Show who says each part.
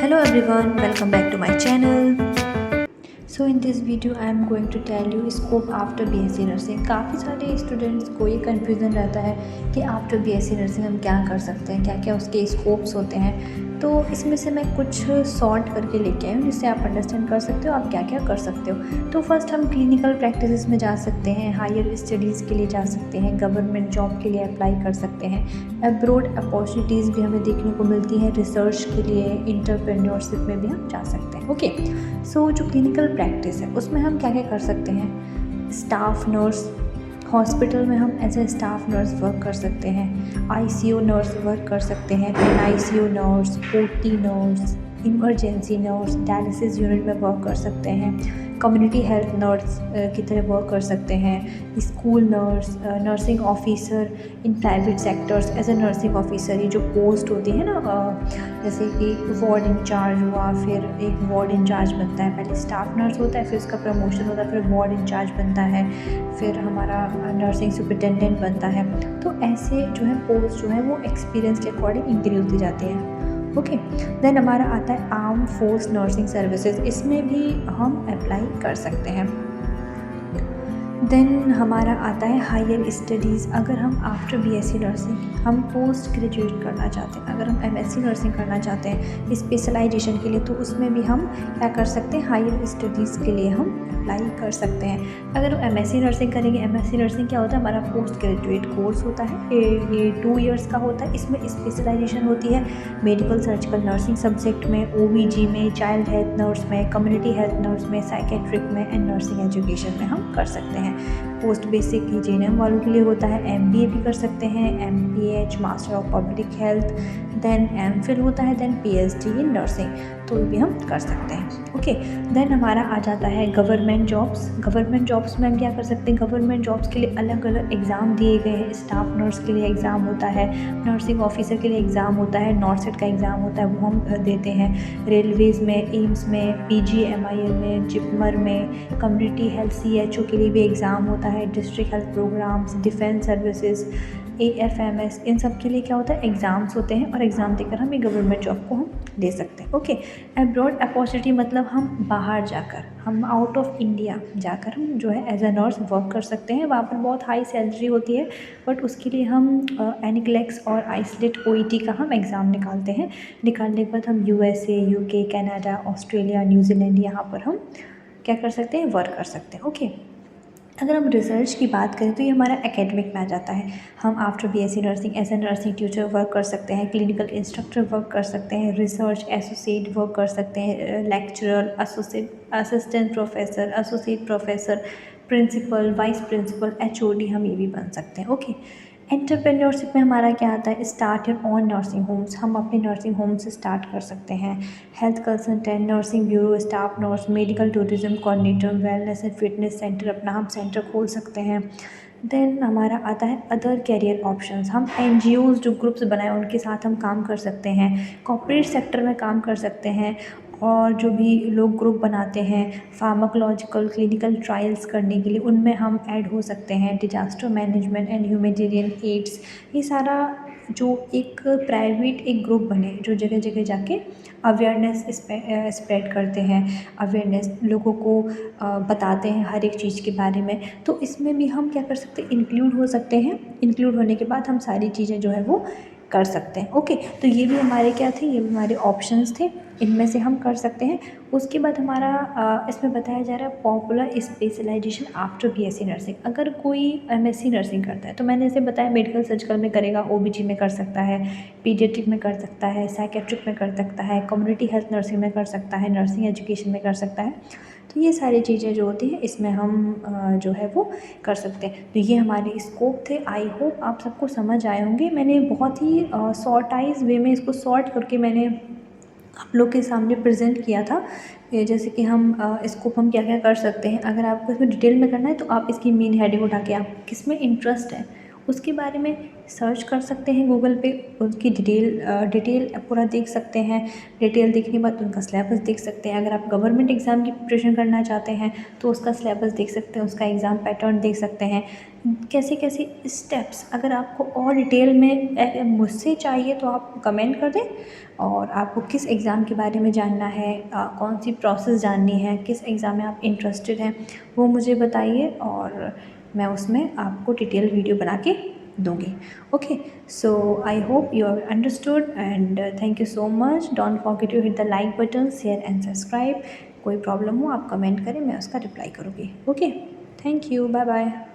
Speaker 1: Hello everyone, welcome back to my channel. So in this video I am going to tell you scope after BSc nursing. काफ़ी सारे students को ये confusion रहता है कि after BSc nursing हम क्या कर सकते हैं, क्या क्या उसके स्कोप्स होते हैं। तो इसमें से मैं कुछ सॉर्ट करके लेके आई हूँ जिससे आप अंडरस्टैंड कर सकते हो आप क्या क्या कर सकते हो। तो फर्स्ट हम क्लिनिकल प्रैक्टिसेस में जा सकते हैं, हायर स्टडीज़ के लिए जा सकते हैं, गवर्नमेंट जॉब के लिए अप्लाई कर सकते हैं, अब्रोड अपॉर्चुनिटीज़ भी हमें देखने को मिलती हैं, रिसर्च के लिए, इंटरप्रेन्योरशिप में भी हम जा सकते हैं। ओके, सो जो क्लिनिकल प्रैक्टिस है उसमें हम क्या क्या कर सकते हैं। स्टाफ नर्स, हॉस्पिटल में हम as a staff nurse work कर सकते हैं, आईसीयू नर्स वर्क कर सकते हैं, NICU nurse, OT nurse, emergency nurse, dialysis unit में वर्क कर सकते हैं, कम्युनिटी हेल्थ नर्स की तरह वर्क कर सकते हैं, school nurse, nursing officer in private sectors as a nursing officer. ये जो पोस्ट होती है ना, जैसे कि वार्ड इंचार्ज हुआ, फिर एक वार्ड इंचार्ज बनता है, पहले स्टाफ नर्स होता है, फिर उसका प्रमोशन होता है, फिर वार्ड इंचार्ज बनता है, फिर हमारा नर्सिंग सुपरिटेंडेंट बनता है। तो ऐसे जो है पोस्ट जो है वो एक्सपीरियंस के अकॉर्डिंग इंक्रीज होती जाती हैं। ओके, देन हमारा आता है आर्म फोर्स नर्सिंग सर्विसेज, इसमें भी हम अप्लाई कर सकते हैं। देन हमारा आता है हायर स्टडीज़। अगर हम आफ्टर बीएससी नर्सिंग हम पोस्ट ग्रेजुएट करना चाहते हैं, अगर हम एमएससी नर्सिंग करना चाहते हैं स्पेशलाइजेशन के लिए, तो उसमें भी हम क्या कर सकते हैं, हायर स्टडीज़ के लिए हम अप्लाई कर सकते हैं। अगर हम एमएससी नर्सिंग करेंगे, एमएससी नर्सिंग क्या होता है, हमारा पोस्ट ग्रेजुएट कोर्स होता है, ये 2 इयर्स का होता है। इसमें स्पेशलाइजेशन होती है मेडिकल सर्जिकल नर्सिंग सब्जेक्ट में, ओबीजी में, चाइल्ड हेल्थ नर्स में, कम्युनिटी हेल्थ नर्स में, साइकेट्रिक में एंड नर्सिंग एजुकेशन में हम कर सकते हैं। पोस्ट बेसिक जीएनएम वालों के लिए होता है, एमबीए भी कर सकते हैं, MPH master of public health, then MPhil होता है, देन पीएचडी इन नर्सिंग, तो भी हम कर सकते हैं। ओके, देन हमारा आ जाता है गवर्नमेंट जॉब्स। गवर्नमेंट जॉब्स में हम क्या कर सकते हैं, गवर्नमेंट जॉब्स के लिए अलग अलग एग्ज़ाम दिए गए हैं। स्टाफ नर्स के लिए एग्ज़ाम होता है, नर्सिंग ऑफिसर के लिए एग्ज़ाम होता है, नॉर्सेट का एग्ज़ाम होता है, वो हम देते हैं। रेलवेज़ में, एम्स में, पीजीएमआईएल में, जिपमर में, कम्युनिटी हेल्थ सीएचओ के लिए भी एग्ज़ाम होता है, district health programs, defence services, AFMS, इन सब के लिए क्या होता है, एग्ज़ाम्स होते हैं, और एग्ज़ाम देकर हम ये गवर्नमेंट जॉब को हम ले सकते हैं। ओके, अब्रॉड अपॉर्चुनिटी मतलब हम बाहर जाकर, हम आउट ऑफ इंडिया जाकर हम जो है एज ए नर्स वर्क कर सकते हैं। वहाँ पर बहुत हाई सैलरी होती है, बट उसके लिए हम एनिक्लेक्स और आइसलेट ओईटी का हम एग्ज़ाम निकालते हैं। निकालने के बाद हम USA, UK, Canada, Australia, New Zealand, यहाँ पर हम क्या कर सकते हैं, वर्क कर सकते हैं। ओके, अगर हम रिसर्च की बात करें तो ये हमारा एकेडमिक में आ जाता है। हम after BSc nursing as a nursing teacher work कर सकते हैं, क्लिनिकल इंस्ट्रक्टर वर्क कर सकते हैं, रिसर्च एसोसिएट वर्क कर सकते हैं, lecturer, assistant professor, associate professor, principal, vice principal, HOD, हम ये भी बन सकते हैं। ओके, एंटरप्रेन्योरशिप में हमारा क्या आता है, start your own nursing homes, हम अपने नर्सिंग होम से स्टार्ट कर सकते हैं। Health consultant, nursing bureau, staff nurse, medical tourism coordinator, wellness and fitness centre, अपना हम सेंटर खोल सकते हैं। देन हमारा आता है अदर कैरियर ऑप्शंस, हम एनजीओज़ जो ग्रुप्स बनाए उनके साथ हम काम कर सकते हैं, कॉर्पोरेट सेक्टर में काम कर सकते हैं, और जो भी लोग ग्रुप बनाते हैं फार्माकोलॉजिकल क्लिनिकल ट्रायल्स करने के लिए, उनमें हम ऐड हो सकते हैं। Disaster management and humanitarian aids, ये सारा जो एक प्राइवेट एक ग्रुप बने जो जगह जगह जाके अवेयरनेस स्प्रेड करते हैं, अवेयरनेस लोगों को बताते हैं हर एक चीज़ के बारे में, तो इसमें भी हम क्या कर सकते हैं, इंक्लूड हो सकते हैं। इंक्लूड होने के बाद हम सारी चीज़ें जो है वो कर सकते हैं। ओके, तो ये भी हमारे क्या थे, ये भी हमारे ऑप्शंस थे, इनमें से हम कर सकते हैं। उसके बाद हमारा इसमें बताया जा रहा है popular specialisation after BSc nursing. अगर कोई एमएससी नर्सिंग करता है तो मैंने जैसे बताया मेडिकल सर्जिकल में करेगा, ओबीजी में कर सकता है, पीडियाट्रिक में कर सकता है, साइकेट्रिक में कर सकता है, कम्युनिटी हेल्थ नर्सिंग में कर सकता है, नर्सिंग एजुकेशन में कर सकता है। तो ये सारी चीज़ें जो होती हैं इसमें हम जो है वो कर सकते हैं। तो ये हमारे स्कोप थे। आई होप आप सबको समझ आए होंगे। मैंने बहुत ही शॉर्टाइज वे में इसको शॉर्ट करके मैंने आप लोग के सामने प्रेजेंट किया था। ये जैसे कि हम स्कोप हम क्या क्या कर सकते हैं। अगर आपको इसमें डिटेल में करना है तो आप इसकी मेन हेडिंग उठा के, आप किस में इंटरेस्ट है उसके बारे में सर्च कर सकते हैं गूगल पे, उसकी डिटेल पूरा देख सकते हैं। डिटेल देखने के बाद उनका सिलेबस देख सकते हैं। अगर आप गवर्नमेंट एग्ज़ाम की प्रिपरेशन करना चाहते हैं तो उसका सिलेबस देख सकते हैं, उसका एग्ज़ाम पैटर्न देख सकते हैं, कैसे कैसे स्टेप्स। अगर आपको और डिटेल में मुझसे चाहिए तो आप कमेंट कर दें। और आपको किस एग्ज़ाम के बारे में जानना है, कौन सी प्रोसेस जाननी है, किस एग्ज़ाम में आप इंटरेस्टेड हैं, वो मुझे बताइए और मैं उसमें आपको डिटेल वीडियो बना के दूँगी। Okay, so I hope you have understood and thank you so much. Don't forget to hit the like button, share and subscribe. कोई प्रॉब्लम हो आप कमेंट करें, मैं उसका रिप्लाई करूँगी। Okay, thank you, bye bye.